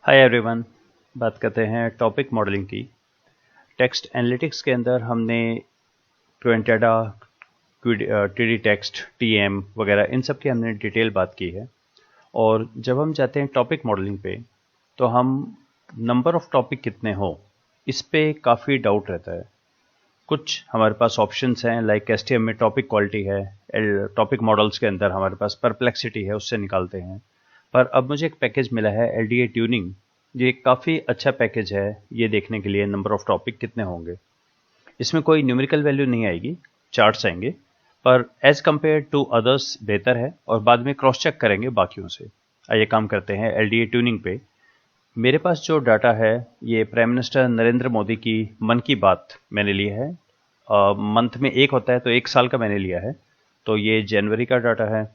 Hi everyone. बात करते हैं टॉपिक मॉडलिंग की। टेक्स्ट एनालिटिक्स के अंदर हमने क्वेंटाडा, टीडी टेक्स्ट, टीएम वगैरह इन सब की हमने डिटेल बात की है। और जब हम जाते हैं टॉपिक मॉडलिंग पे तो हम नंबर ऑफ टॉपिक कितने हो इस पे काफ़ी डाउट रहता है। कुछ हमारे पास ऑप्शंस हैं, लाइक एसटीएम में टॉपिक क्वालिटी है, टॉपिक मॉडल्स के अंदर हमारे पास परप्लेक्सिटी है, उससे निकालते हैं। पर अब मुझे एक पैकेज मिला है एलडीए ट्यूनिंग। ये काफ़ी अच्छा पैकेज है ये देखने के लिए नंबर ऑफ टॉपिक कितने होंगे। इसमें कोई न्यूमेरिकल वैल्यू नहीं आएगी, चार्ट्स आएंगे, पर एज कंपेयर टू अदर्स बेहतर है और बाद में क्रॉस चेक करेंगे बाकियों से। आइए काम करते हैं एलडीए ट्यूनिंग पे। मेरे पास जो डाटा है ये प्राइम मिनिस्टर नरेंद्र मोदी की मन की बात मैंने ली है। मंथ में एक होता है तो एक साल का मैंने लिया है। तो ये जनवरी का डाटा है,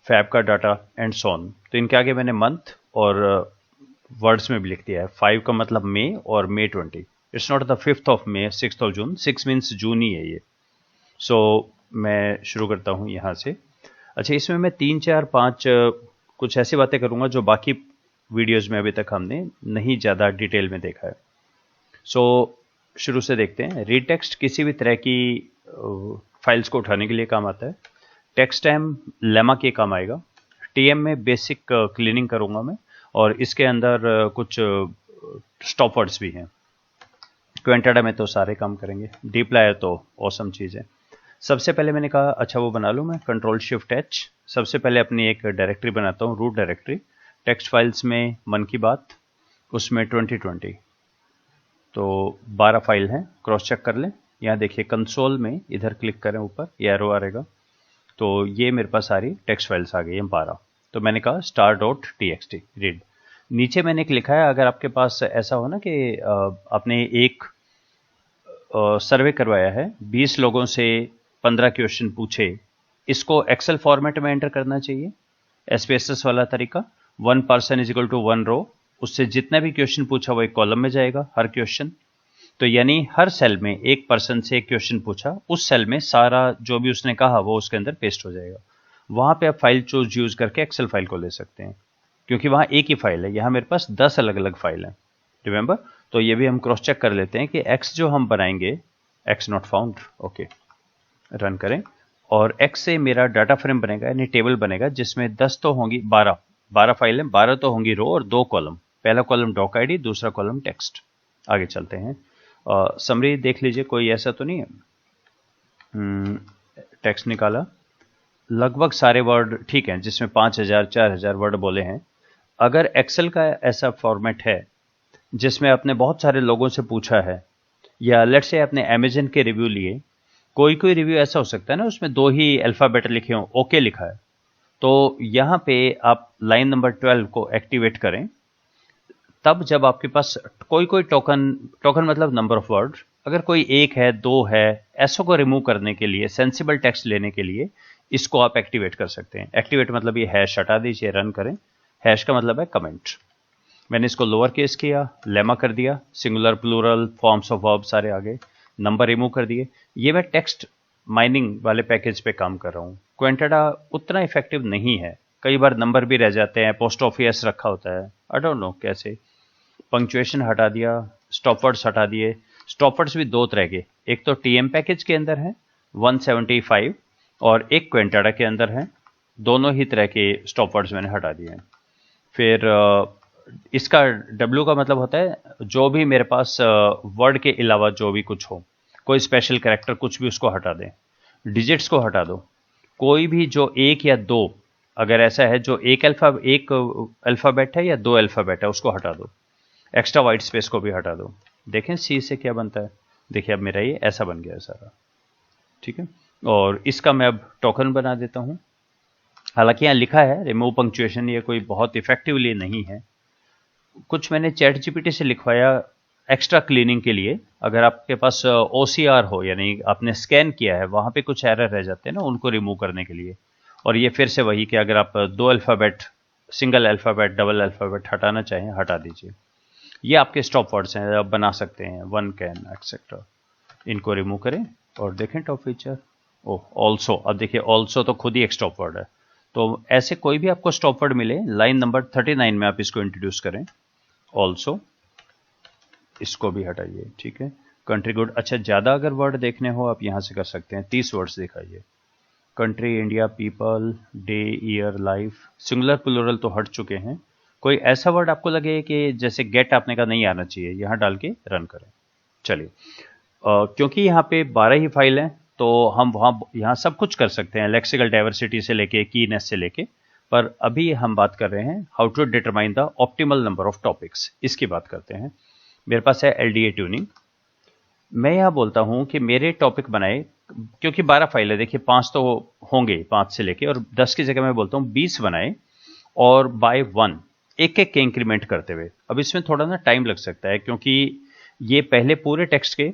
फैब का डाटा एंड सॉन। तो इनके आगे मैंने मंथ और वर्ड्स में भी लिख दिया है। 5 का मतलब मई और May 20। It's not the 5th of May, 6th of June. 6 means June ही है ये। सो मैं शुरू करता हूँ यहाँ से। अच्छा, इसमें मैं 3 4 5 कुछ ऐसी बातें करूँगा जो बाकी वीडियोज़ में अभी तक हमने नहीं ज़्यादा डिटेल में देखा है। सो शुरू से देखते हैं। रीड टेक्स्ट किसी भी तरह की फाइल्स को उठाने के लिए काम आता है। टेक्स्ट टाइम लेमा के काम आएगा। टीएम में बेसिक क्लीनिंग करूँगा मैं, और इसके अंदर कुछ स्टॉप वर्ड्स भी हैं। क्वेंटाडा में तो सारे काम करेंगे। डीप्लायर तो ऑसम चीज़ है। सबसे पहले मैंने कहा अच्छा वो बना लूँ मैं, कंट्रोल शिफ्ट एच। सबसे पहले अपनी एक डायरेक्टरी बनाता हूँ, रूट डायरेक्टरी। टेक्स्ट फाइल्स में मन की बात, उसमें 2020। तो 12 फाइल हैं, क्रॉस चेक कर लें। यहाँ देखिए कंसोल में इधर क्लिक करें, ऊपर ये एरो आ रहेगा। तो ये मेरे पास सारी टेक्स्ट फाइल्स आ गई हैं 12। तो मैंने कहा star.txt रीड। नीचे मैंने एक लिखा है, अगर आपके पास ऐसा हो ना कि आपने एक सर्वे करवाया है, 20 लोगों से 15 क्वेश्चन पूछे, इसको एक्सेल फॉर्मेट में एंटर करना चाहिए, एसपीएसएस वाला तरीका। 1 पर्सन इज इक्वल टू 1 रो। उससे जितना भी क्वेश्चन पूछा वो एक कॉलम में जाएगा, हर क्वेश्चन। तो यानी हर सेल में एक पर्सन से एक क्वेश्चन पूछा, उस सेल में सारा जो भी उसने कहा वो उसके अंदर पेस्ट हो जाएगा। वहां पे आप फाइल चूज यूज करके एक्सेल फाइल को ले सकते हैं, क्योंकि वहां एक ही फाइल है। यहां मेरे पास 10 अलग अलग फाइल है, रिमेंबर। तो ये भी हम क्रॉस चेक कर लेते हैं कि एक्स जो हम बनाएंगे, x not found, okay, run करें। और एक्स से मेरा डाटा फ्रेम बनेगा, यानी टेबल बनेगा, जिसमें 10 तो होंगी, 12 फाइल है, 12 तो होंगी रो और 2 कॉलम। पहला कॉलम डॉक आईडी, दूसरा कॉलम टेक्स्ट। आगे चलते हैं। समरी देख लीजिए, कोई ऐसा तो नहीं है। टेक्स्ट निकाला, लगभग सारे वर्ड ठीक हैं, जिसमें 5000 4000 वर्ड बोले हैं। अगर एक्सेल का ऐसा फॉर्मेट है जिसमें आपने बहुत सारे लोगों से पूछा है, या लेट्स से आपने अमेजन के रिव्यू लिए, कोई कोई रिव्यू ऐसा हो सकता है ना उसमें 2 ही अल्फाबेट लिखे हों, ओके लिखा है, तो यहां पे आप लाइन नंबर 12 को एक्टिवेट करें। तब जब आपके पास कोई कोई टोकन मतलब नंबर ऑफ वर्ड, अगर कोई 1 है 2 है, ऐसो को रिमूव करने के लिए, सेंसिबल टेक्स्ट लेने के लिए इसको आप एक्टिवेट कर सकते हैं। एक्टिवेट मतलब ये हैश हटा दीजिए, रन करें। हैश का मतलब है कमेंट। मैंने इसको लोअर केस किया, लेमा कर दिया, singular plural forms of verb सारे आ गए, नंबर रिमूव कर दिए। ये मैं टेक्स्ट माइनिंग वाले पैकेज पे काम कर रहा हूँ। क्वेंटाडा उतना इफेक्टिव नहीं है, कई बार नंबर भी रह जाते हैं, पोस्ट ऑफिस रखा होता है, आई डोंट नो कैसे। पंक्चुएशन हटा दिया, स्टॉपवर्ड्स हटा दिए। स्टॉपवर्ड्स भी 2 तरह के, एक तो टीएम पैकेज के अंदर है 175, और एक क्वेंटाडा के अंदर है। दोनों ही तरह के स्टॉपवर्ड्स मैंने हटा दिए हैं। फिर इसका W का मतलब होता है जो भी मेरे पास वर्ड के अलावा जो भी कुछ हो, कोई स्पेशल कैरेक्टर कुछ भी, उसको हटा दें। डिजिट्स को हटा दो, कोई भी जो 1 या 2, अगर ऐसा है जो एक अल्फाबेट है या 2 अल्फाबेट है, उसको हटा दो। एक्स्ट्रा वाइट स्पेस को भी हटा दो। देखें सी से क्या बनता है, देखिए अब मेरा ये ऐसा बन गया है सारा, ठीक है। और इसका मैं अब टोकन बना देता हूं। हालांकि यहाँ लिखा है रिमूव पंक्चुएशन, ये कोई बहुत इफेक्टिवली नहीं है। कुछ मैंने चैट जीपीटी से लिखवाया एक्स्ट्रा क्लीनिंग के लिए। अगर आपके पास OCR हो, यानी आपने स्कैन किया है, वहां पे कुछ एरर रह जाते हैं ना, उनको रिमूव करने के लिए। और ये फिर से वही कि अगर आप 2 alphabet, single alphabet, double alphabet हटाना चाहें, हटा दीजिए। ये आपके स्टॉप वर्ड्स हैं, आप बना सकते हैं, वन कैन एक्सेट्रा। इनको रिमूव करें और देखें टॉप फीचर, ओह ऑल्सो। अब देखिए ऑल्सो तो खुद ही एक स्टॉप वर्ड है। तो ऐसे कोई भी आपको स्टॉप वर्ड मिले, लाइन नंबर 39 में आप इसको इंट्रोड्यूस करें ऑल्सो, इसको भी हटाइए, ठीक है। कंट्री गुड, अच्छा ज़्यादा अगर वर्ड देखने हो आप यहाँ से कर सकते हैं, 30 वर्ड्स दिखाइए। Country, India, people, day, year, life, singular plural तो हट चुके हैं। कोई ऐसा वर्ड आपको लगे कि जैसे गेट आपने कहा नहीं आना चाहिए, यहाँ डाल के रन करें। चलिए, क्योंकि यहाँ पे 12 ही फाइल हैं तो हम यहाँ सब कुछ कर सकते हैं, लेक्सिकल डाइवर्सिटी से लेके कीनेस से लेके, पर अभी हम बात कर रहे हैं how to determine the optimal number of topics, इसकी बात करते हैं। मेरे पास है एलडीए ट्यूनिंग। मैं यहाँ बोलता हूँ कि मेरे टॉपिक बनाए, क्योंकि 12 फाइल है, देखिए 5 तो होंगे, 5 से लेके, और 10 की जगह मैं बोलता हूँ 20 बनाए, और बाय 1 एक एक के इंक्रीमेंट करते हुए। अब इसमें थोड़ा ना टाइम लग सकता है, क्योंकि ये पहले पूरे टेक्स्ट के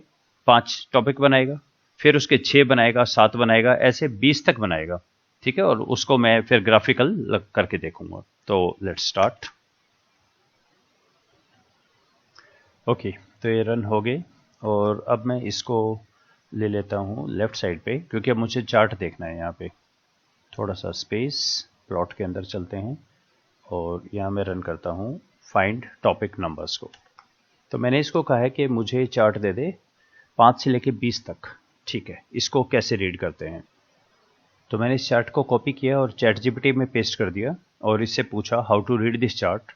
5 टॉपिक बनाएगा, फिर उसके 6 बनाएगा, 7 बनाएगा, ऐसे 20 तक बनाएगा, ठीक है। और उसको मैं फिर ग्राफिकल करके देखूंगा। तो लेट्स स्टार्ट। ओके, तो ये रन हो गए, और अब मैं इसको ले लेता हूँ लेफ्ट साइड पे, क्योंकि अब मुझे चार्ट देखना है। यहाँ पे थोड़ा सा स्पेस, प्लॉट के अंदर चलते हैं, और यहाँ मैं रन करता हूँ फाइंड टॉपिक नंबर्स को। तो मैंने इसको कहा है कि मुझे चार्ट दे दे 5 से लेके 20 तक, ठीक है। इसको कैसे रीड करते हैं, तो मैंने इस चार्ट को कॉपी किया और चैट जीपीटी में पेस्ट कर दिया, और इससे पूछा how to read this chart.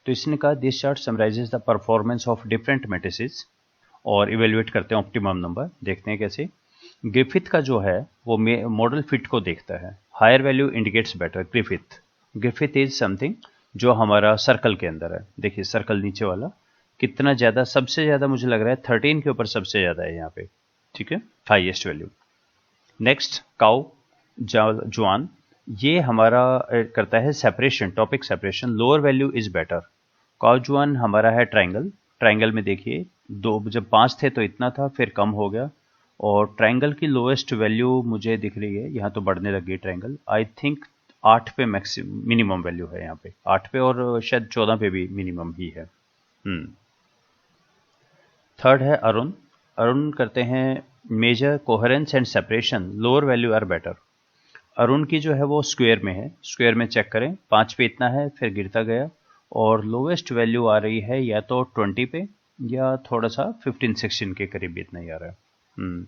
तो इसने कहा this chart summarises the performance of different matrices, और इवेल्युएट करते हैं ऑप्टिमम नंबर। देखते हैं कैसे। ग्रिफिथ का जो है वो मॉडल फिट को देखता है, higher value indicates better. Griffith is something जो हमारा सर्कल के अंदर है। देखिए सर्कल नीचे वाला कितना ज़्यादा, सबसे ज़्यादा मुझे लग रहा है 13 के ऊपर सबसे ज़्यादा है यहाँ पे, ठीक है, हाईएस्ट वैल्यू। नेक्स्ट काउ, जवान, ये हमारा करता है separation, topic separation, lower value is better. Cow जवान हमारा है ट्राइंगल। ट्राइंगल में देखिए जब 5 थे तो इतना था, फिर कम हो गया, और ट्राइंगल की लोएस्ट वैल्यू मुझे दिख रही है, यहाँ तो बढ़ने लगी ट्राइंगल, आई थिंक 8 पे मिनिमम वैल्यू है यहाँ पे, 8 पे, और शायद 14 पे भी मिनिमम ही है। थर्ड है अरुण। अरुण करते हैं measure coherence and separation, lower value are better. Arun की जो है वो स्क्वायर में है, स्क्वायर में चेक करें, 5 पे इतना है, फिर गिरता गया, और लोवेस्ट वैल्यू आ रही है या तो 20 पे या थोड़ा सा 15-16 के करीब इतना ही आ रहा है।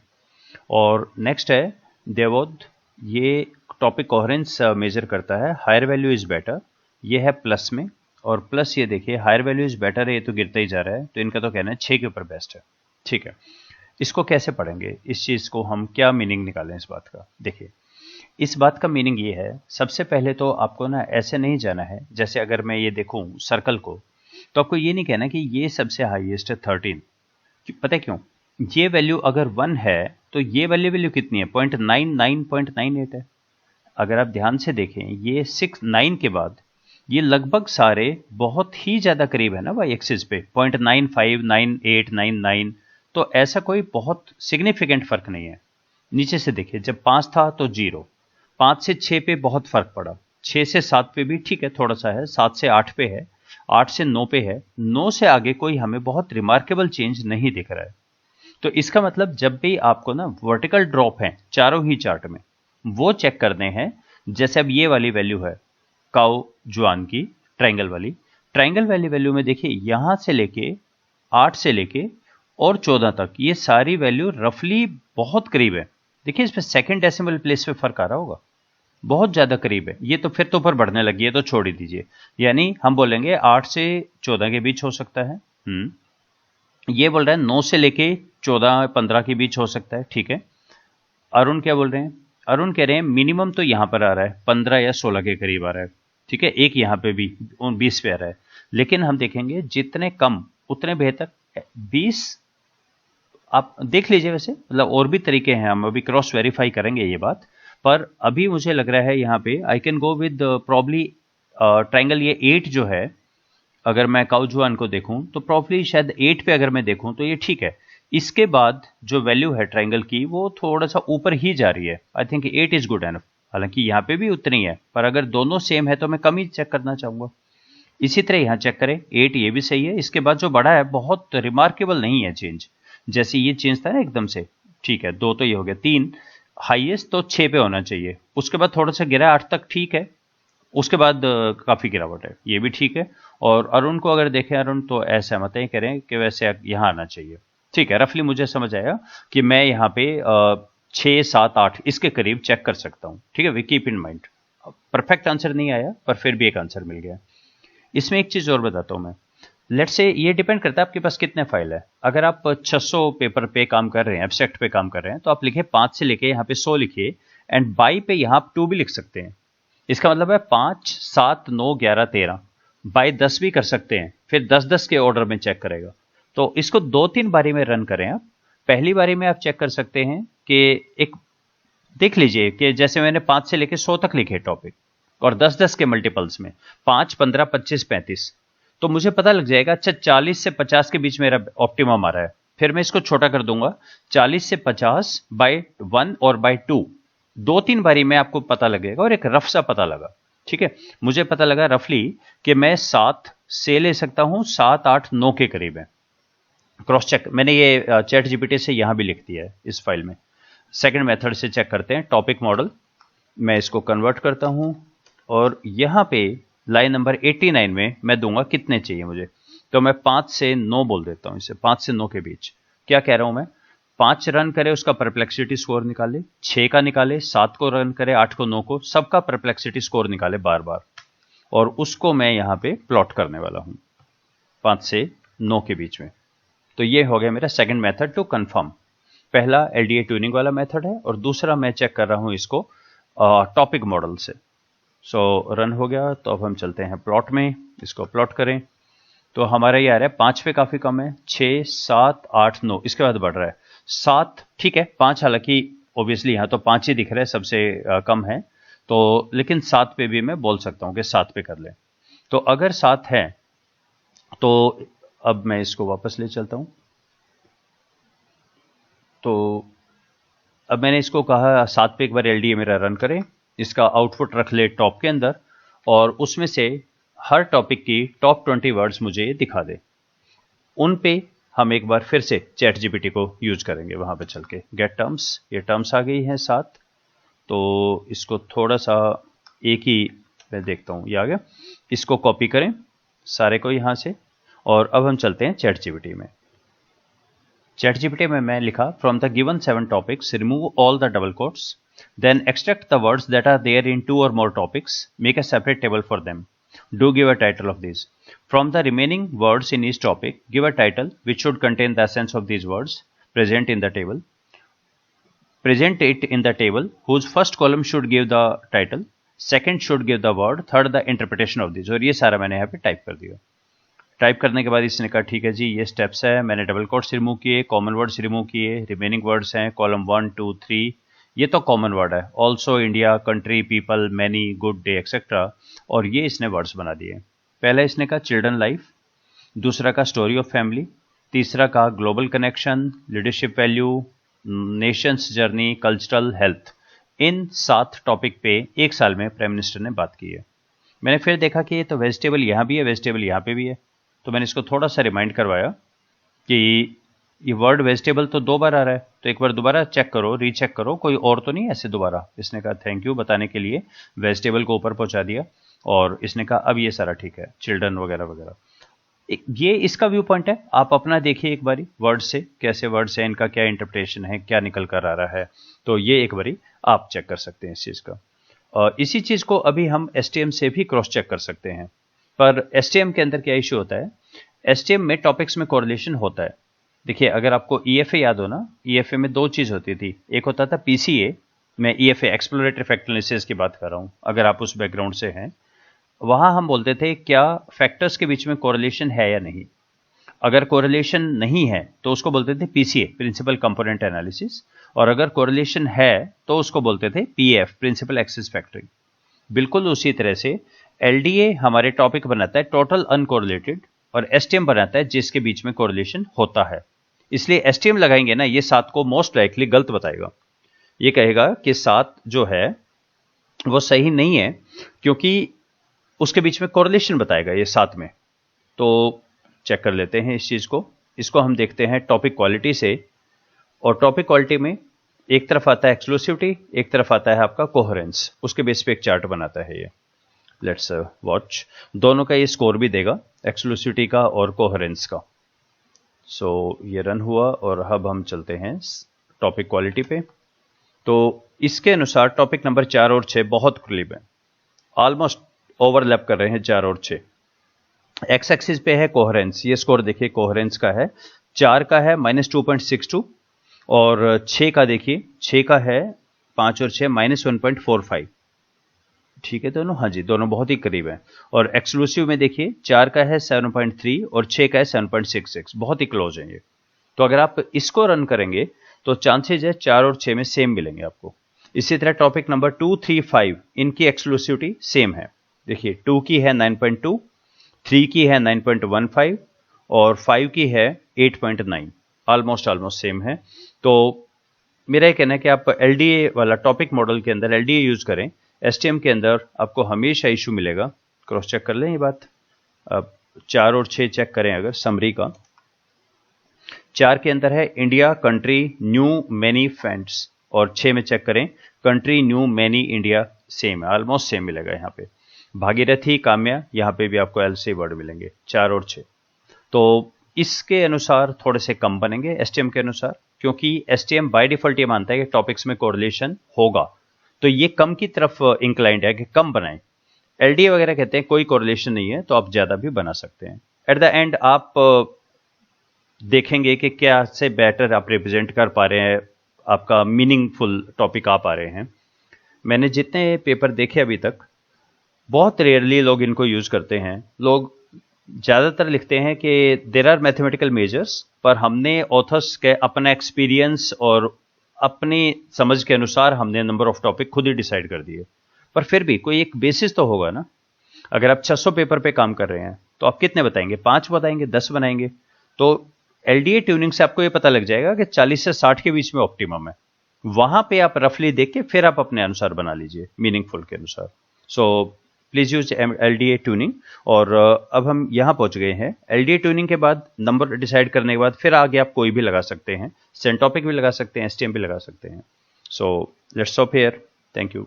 और नेक्स्ट है देवोद, ये टॉपिक कोहेरेंस मेजर करता है, हायर वैल्यू इज बेटर, ये है प्लस में, और प्लस ये देखिए हायर वैल्यू इज बेटर है, ये तो गिरता ही जा रहा है, तो इनका तो कहना है 6 के ऊपर बेस्ट है, ठीक है। इसको कैसे पढ़ेंगे, इस चीज़ को हम क्या मीनिंग निकालें इस बात का। देखिए इस बात का मीनिंग ये है, सबसे पहले तो आपको ना ऐसे नहीं जाना है, जैसे अगर मैं ये देखूं सर्कल को, तो आपको ये नहीं कहना कि ये सबसे हाईएस्ट है 13। पता है क्यों, ये वैल्यू अगर 1 है तो ये वैल्यू कितनी है, 0.98 है। अगर आप ध्यान से देखें ये 9 के बाद ये लगभग सारे बहुत ही ज़्यादा करीब है ना वाई एक्सिस पे, 0.95, 98, 99, तो ऐसा कोई बहुत सिग्निफिकेंट फर्क नहीं है। नीचे से देखिए, जब 5 था तो 0, 5 से 6 पे बहुत फर्क पड़ा, 6 से 7 पे भी ठीक है थोड़ा सा है, 7 से 8 पे है, 8 से 9 पे है, 9 से आगे कोई हमें बहुत रिमार्केबल चेंज नहीं दिख रहा है। तो इसका मतलब जब भी आपको ना वर्टिकल ड्रॉप है चारों ही चार्ट में, वो चेक करने हैं। जैसे अब ये वाली वैल्यू है काउ जुआन की, ट्रायंगल वाली वैल्यू में देखिए यहां से लेके 8 से लेके और 14 तक ये सारी वैल्यू रफली बहुत करीब है। देखिए इस पर सेकेंड डेसिमल प्लेस पे फर्क आ रहा होगा, बहुत ज्यादा करीब है। ये तो फिर तो ऊपर बढ़ने लगी है, तो छोड़ ही दीजिए, यानी हम बोलेंगे 8 से 14 के बीच हो सकता है। ये बोल रहा है 9 से लेके 14-15 के बीच हो सकता है, ठीक है। अरुण क्या बोल रहे हैं, अरुण कह रहे हैं मिनिमम तो यहां पर आ रहा है 15 या 16 के करीब आ रहा है, ठीक है, एक यहां पे भी 20 पे आ रहा है, लेकिन हम देखेंगे जितने कम उतने बेहतर। 20 आप देख लीजिए, वैसे मतलब और भी तरीके हैं, हम अभी क्रॉस वेरीफाई करेंगे ये बात, पर अभी मुझे लग रहा है यहाँ पे I can go with probably triangle, ये 8 जो है, अगर मैं काउजुआन को देखूं तो प्रॉब्ली शायद 8 पे अगर मैं देखूं तो ये ठीक है। इसके बाद जो वैल्यू है ट्राइंगल की वो थोड़ा सा ऊपर ही जा रही है, I think 8 is good enough, हालांकि यहाँ पे भी उतनी है, पर अगर दोनों सेम है तो मैं कम ही चेक करना चाहूंगा। इसी तरह यहाँ चेक करें, 8 ये भी सही है, इसके बाद जो बड़ा है बहुत रिमार्केबल नहीं है चेंज, जैसे ये चेंज था ना एकदम से, ठीक है, 2 तो ये हो गया, 3 हाईएस्ट तो 6 पे होना चाहिए, उसके बाद थोड़ा सा गिरा 8 तक, ठीक है, उसके बाद काफ़ी गिरावट है, ये भी ठीक है। और अरुण को अगर देखें, अरुण तो असहमत है, कह रहे हैं कि वैसे यहाँ आना चाहिए। ठीक है, रफली मुझे समझ आया कि मैं यहाँ पे 6, 7, 8 इसके करीब चेक कर सकता हूँ। ठीक है, we keep in mind. Perfect answer नहीं आया, पर फिर भी एक आंसर मिल गया। इसमें एक चीज़ और बताता हूँ मैं। लेट्स से ये डिपेंड करता है आपके पास कितने फाइल है। अगर आप 600 पेपर पे काम कर रहे हैं, एब्स्ट्रैक्ट पे काम कर रहे हैं, तो आप लिखे 5 से लेके यहाँ पे 100 लिखिए, एंड बाई पे यहाँ आप 2 भी लिख सकते हैं। इसका मतलब है 5, 7, 9, 11, 13 बाई 10 भी कर सकते हैं, फिर 10-10 के ऑर्डर में चेक करेगा। तो इसको 2-3 बारी में रन करें आप। पहली बारी में आप चेक कर सकते हैं कि एक देख लीजिए कि जैसे मैंने 5 से लेके 100 तक लिखे टॉपिक, और 10-10 के मल्टीपल्स में 5, 15, 25, 35, तो मुझे पता लग जाएगा अच्छा 40 से 50 के बीच मेरा ऑप्टिमम आ रहा है। फिर मैं इसको छोटा कर दूंगा 40 से 50 बाई 1 और बाई 2, 2-3 बारी में आपको पता लगेगा और एक रफ सा पता लगा। ठीक है, मुझे पता लगा रफली कि मैं 7 से ले सकता हूं, 7, 8, 9 के करीब है। क्रॉस चेक मैंने ये चैट जीपीटी से यहां भी लिख दिया है इस फाइल में। सेकंड मेथड से चेक करते हैं, टॉपिक मॉडल। मैं इसको कन्वर्ट करता हूं और यहां पे लाइन नंबर 89 में मैं दूंगा कितने चाहिए मुझे। तो मैं 5 से 9 बोल देता हूं, इसे 5 से 9 के बीच। क्या कह रहा हूं मैं, 5 रन करे उसका परप्लेक्सिटी स्कोर निकाले, 6 का निकाले, 7 को रन करे, 8 को, 9 को, सबका परप्लेक्सिटी स्कोर निकाले बार बार, और उसको मैं यहां पे प्लॉट करने वाला हूं 5 से 9 के बीच में। तो ये हो गया मेरा सेकंड मेथड टू कंफर्म। पहला एलडीए ट्यूनिंग वाला मेथड है, और दूसरा मैं चेक कर रहा हूं इसको टॉपिक मॉडल से। सो रन हो गया। तो अब हम चलते हैं प्लॉट में, इसको प्लॉट करें। तो हमारा ये आ रहा है 5 पे काफी कम है, 6, 7, 8, 9, इसके बाद बढ़ रहा है 7। ठीक है, 5 हालांकि ऑब्वियसली यहाँ तो 5 ही दिख रहा है, सबसे कम है, तो लेकिन 7 पे भी मैं बोल सकता हूँ कि 7 पे कर ले। तो अगर 7 है तो अब मैं इसको वापस ले चलता हूं। तो अब मैंने इसको कहा 7 पे एक बार एलडीए मेरा रन करें, इसका आउटपुट रख ले टॉप के अंदर, और उसमें से हर टॉपिक की टॉप 20 वर्ड्स मुझे दिखा दे। उन पे हम एक बार फिर से चैट जीपीटी को यूज करेंगे, वहां पे चल के गेट टर्म्स, ये टर्म्स आ गई हैं 7। तो इसको थोड़ा सा एक ही मैं देखता हूं, ये आ गया। इसको कॉपी करें सारे को यहां से, और अब हम चलते हैं चैट जीपीटी में। चैट जीपीटी में मैं लिखा from the given 7 topics remove all the double quotes, then extract the words that are there in 2 और more topics, make a separate table for them, do give a title of these. From the remaining words in each topic, give a title which should contain the essence of these words present in the table. Present it in the table whose first column should give the title, second should give the word, third the interpretation of these। और ये सारा मैंने यहाँ पे type कर दिया। Type करने के बाद इसने कहा ठीक है जी, ये स्टेप्स है, मैंने डबल कोट्स रिमूव किए, कॉमन वर्ड्स रिमूव किए, रिमेनिंग वर्ड्स हैं कॉलम 1, 2, 3, ये तो कॉमन वर्ड है, also, India, country, people, many, good day, etcetera, और ये इसने वर्ड्स बना दिए। पहला इसने कहा चिल्ड्रन लाइफ, दूसरा का स्टोरी ऑफ फैमिली, तीसरा का global connection, leadership value, nations journey, cultural, health. इन 7 टॉपिक पे एक साल में प्राइम मिनिस्टर ने बात की है। मैंने फिर देखा कि ये तो वेजिटेबल यहाँ भी है, वेजिटेबल यहाँ पे भी है, तो मैंने इसको थोड़ा सा रिमाइंड करवाया कि ये वर्ड वेजिटेबल तो 2 बार आ रहा है, तो एक बार दोबारा चेक करो, रीचेक करो, कोई और तो नहीं ऐसे दोबारा। इसने कहा थैंक यू बताने के लिए, वेजिटेबल को ऊपर पहुंचा दिया, और इसने कहा अब ये सारा ठीक है, चिल्ड्रन वगैरह वगैरह। ये इसका व्यू पॉइंट है, आप अपना देखिए एक बारी वर्ड से, कैसे वर्ड्स हैं, इनका क्या इंटरप्रिटेशन है, क्या निकल कर आ रहा है, तो ये एक बारी आप चेक कर सकते हैं इस चीज़ का। और इसी चीज़ को अभी हम एसटीएम से भी क्रॉस चेक कर सकते हैं। पर एसटीएम के अंदर क्या इश्यू होता है, एसटीएम में टॉपिक्स में कोरिलेशन होता है। देखिए अगर आपको ईएफए याद हो ना, ईएफए में 2 चीज़ होती थी, एक होता था पीसीए, मैं ईएफए एक्सप्लोरेटरी फैक्टर एनालिसिस की बात कर रहा हूँ, अगर आप उस बैकग्राउंड से हैं, वहां हम बोलते थे क्या फैक्टर्स के बीच में कोरिलेशन है या नहीं। अगर कोरिलेशन नहीं है तो उसको बोलते थे पीसीए, प्रिंसिपल कंपोनेंट एनालिसिस, और अगर कोरिलेशन है तो उसको बोलते थे पीएफ, प्रिंसिपल एक्सिस फैक्टरिंग। बिल्कुल उसी तरह से एलडीए हमारे टॉपिक बनाता है टोटल अनकोरिलेटेड, और एसटीएम बनाता है जिसके बीच में कोरिलेशन होता है। इसलिए एसटीएम लगाएंगे ना, ये 7 को मोस्ट लाइकली गलत बताएगा, ये कहेगा कि 7 जो है वो सही नहीं है, क्योंकि उसके बीच में कोरिलेशन बताएगा ये 7 में। तो चेक कर लेते हैं इस चीज को, इसको हम देखते हैं टॉपिक क्वालिटी से, और टॉपिक क्वालिटी में एक तरफ आता है एक्सक्लूसिविटी, एक तरफ आता है आपका कोहेरेंस, उसके बेस पे एक चार्ट बनाता है ये। Let's watch. दोनों का ये स्कोर भी देगा, एक्सक्लूसिविटी का और कोहेरेंस का। सो ये रन हुआ और अब हम चलते हैं टॉपिक क्वालिटी पे। तो इसके अनुसार टॉपिक नंबर 4 और 6 बहुत करीब है, ऑलमोस्ट ओवरलैप कर रहे हैं 4 और 6। एक्स एक्सिस पे है कोहेरेंस, ये स्कोर देखिए कोहेरेंस का है 4 का है -2.62 और 6 का देखिए 6 का है 5 और 6 -1.45। ठीक है दोनों, हाँ जी दोनों बहुत ही करीब हैं। और एक्सक्लूसिव में देखिए 4 का है 7.3 और 6 का है 7.66, बहुत ही क्लोज है ये। तो अगर आप इसको रन करेंगे तो चांसेज है 4 और 6 में सेम मिलेंगे आपको। इसी तरह टॉपिक नंबर 2, 3, 5 इनकी एक्सक्लूसिविटी सेम है। देखिए 2 की है 9.2, 3 की है 9.15 और 5 की है 8.9, ऑलमोस्ट सेम है। तो मेरा ये कहना है कि आप एलडीए वाला टॉपिक मॉडल के अंदर एलडीए यूज करें। एसटीएम के अंदर आपको हमेशा इशू मिलेगा। क्रॉस चेक कर लें ये बात। अब 4 और 6 चेक करें अगर समरी का। 4 के अंदर है India country new many friends और 6 में चेक करें country new many India, same है, ऑलमोस्ट सेम मिलेगा यहाँ पे। भागीरथी काम्या, यहाँ पे भी आपको एल से वर्ड मिलेंगे 4 और 6। तो इसके अनुसार थोड़े से कम बनेंगे एसटीएम के अनुसार, क्योंकि एसटीएम बाय डिफॉल्ट ये मानता है कि टॉपिक्स में कोरिलेशन होगा, तो ये कम की तरफ इंक्लाइंड है कि कम बनाएं। एलडीए वगैरह कहते हैं कोई कोरिलेशन नहीं है तो आप ज्यादा भी बना सकते हैं। एट द एंड आप देखेंगे कि क्या से बेटर आप रिप्रेजेंट कर पा रहे हैं, आपका मीनिंगफुल टॉपिक आ पा रहे हैं। मैंने जितने पेपर देखे अभी तक, बहुत रेयरली लोग इनको यूज करते हैं। लोग ज्यादातर लिखते हैं कि देयर आर मैथमेटिकल मेजर्स, पर हमने ऑथर्स के अपना एक्सपीरियंस और अपनी समझ के अनुसार हमने नंबर ऑफ टॉपिक खुद ही डिसाइड कर दिए। पर फिर भी कोई एक बेसिस तो होगा ना। अगर आप 600 पेपर पे काम कर रहे हैं तो आप कितने बताएंगे? 5 बताएंगे, 10 बनाएंगे? तो एलडीए ट्यूनिंग से आपको ये पता लग जाएगा कि 40 से 60 के बीच में ऑप्टिमम है। वहां पे आप रफली देख के फिर आप अपने अनुसार बना लीजिए, मीनिंगफुल के अनुसार। So please use LDA tuning. और अब हम यहां पहुंच गए हैं। एलडीए ट्यूनिंग के बाद नंबर डिसाइड करने के बाद फिर आगे आप कोई भी लगा सकते हैं, सेंट टॉपिक भी लगा सकते हैं, एसटीएम भी लगा सकते हैं। So let's stop here. Thank you.